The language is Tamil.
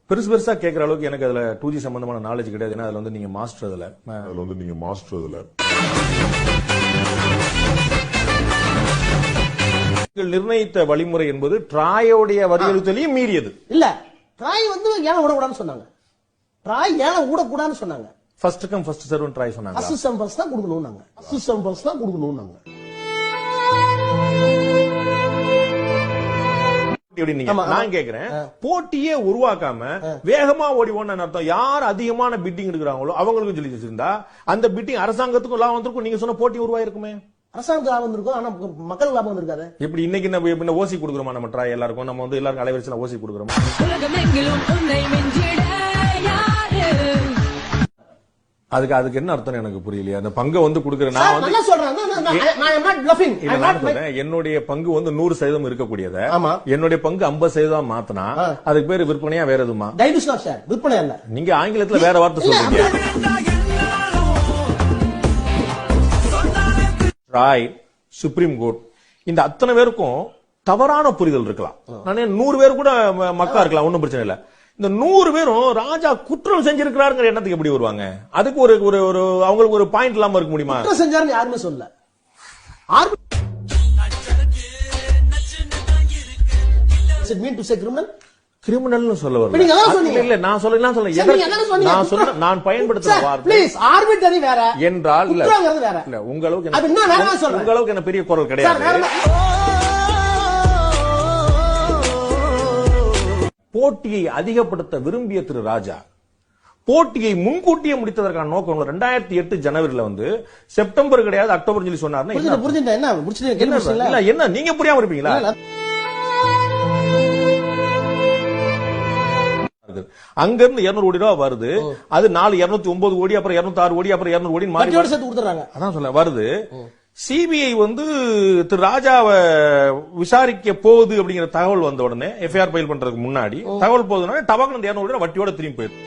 பெருசு பெருசா கேட்கற அளவுக்கு எனக்கு அதுல 2G சம்பந்தமான நாலேஜ் கிடையாது. ஏன்னா அதுல வந்து நீங்க மாஸ்டர் நிர்ணயித்த வழிமுறை என்பது ட்ராயோடைய வரியுறுத்தலையும் மீறியது இல்ல. ட்ராய் வந்து ஏன் விடக்கூடாதுன்னு சொன்னாங்க. ட்ராய் ஏன் விடக்கூடாதுன்னு சொன்னாங்க. First come first serve TRAI சொன்னாங்க. அசிஸ்டம் ஃபர்ஸ்ட் தான் கொடுக்கணும்னாங்க. அசிஸ்டம் ஃபர்ஸ்ட் தான் கொடுக்கணும்னாங்க. நான் கேக்குறேன், போட்டியே உருவாக்காம வேகமா ஓடிவோன்னு அர்த்தம். யார் அதிகமான பிட்டிங் எடுக்கிறாங்களோ அவங்களுக்கும் சொல்லி வச்சிருந்தா அந்த பிட்டிங் அரசாங்கத்துக்கும் லாபம் வந்திருக்கும். நீங்க சொன்ன போட்டி உருவாயிருக்குமே. அரசாங்க லாபம் இருக்கும், ஆனா மக்கள் லாபம் வந்திருக்காது. இப்படி இன்னைக்கு நம்ம ஓசி கொடுக்குறோமா? நம்ம ட்ராய் எல்லாருக்கும் நம்ம வந்து எல்லாருக்கும் அலைவரிசையில ஓசி கொடுக்குறோமா? அதுக்கு என்ன அர்த்தம் எனக்கு புரியலையா? அந்த பங்கு வந்து கொடுக்குற என்னுடைய பங்கு வந்து 100% இருக்கக்கூடியத என்னுடைய பங்கு 50% மாத்தினா அதுக்கு பேரு விற்பனையா வேற எதுமா? விற்பனை அல்ல. நீங்க ஆங்கிலத்துல வேற வார்த்தை சொல்றீங்க. ட்ராய், சுப்ரீம் கோர்ட், இந்த அத்தனை பேருக்கும் தவறான புரிதல் இருக்கலாம். நானே 100 பேர் கூட மக்கா இருக்கலாம், ஒன்னும் பிரச்சனை இல்ல. இந்த 100 பேரும் ராஜா குற்றம் செஞ்சிருக்கிறாருங்கிற எண்ணத்துக்கு எப்படி வருவாங்க? அதுக்கு ஒரு அவங்களுக்கு ஒரு பாயிண்ட் இல்லாம இருக்க முடியுமா? குற்றம் செஞ்சாருன்னு யாருமே சொல்ல. கிரிமினல் சொல்ல வரல. இல்ல நான் சொல்ல நான் பயன்படுத்துற வார்த்தை என்றால் இல்ல உங்களுக்கு என்ன பெரிய குரல் கிடையாது. போட்டியை அதிகப்படுத்த விரும்பிய திரு ராஜா போட்டியை முன்கூட்டியே முடித்ததற்கான நோக்கம் 2008 ஜனவரியில வந்து செப்டம்பர் கிடையாது அக்டோபர் சொல்லி சொன்னார். என்ன நீங்க புரியாம இருப்பீங்களா? அங்க இருந்து 200 கோடி ரூபாய் வருது. அது 209 கோடி, அப்புறம் 206 கோடி, அப்புறம் 200 கோடி மாறி அதான் சொல்ல வருது. சிபிஐ வந்து திரு ராஜாவை விசாரிக்க போகுது அப்படிங்கிற தகவல் வந்த உடனே எஃப்ஐஆர் ஃபைல் பண்றதுக்கு முன்னாடி தகவல் போகுதுன்னா டபாக்கு 200 கோடி வட்டியோட திரும்பி போயிருக்கு.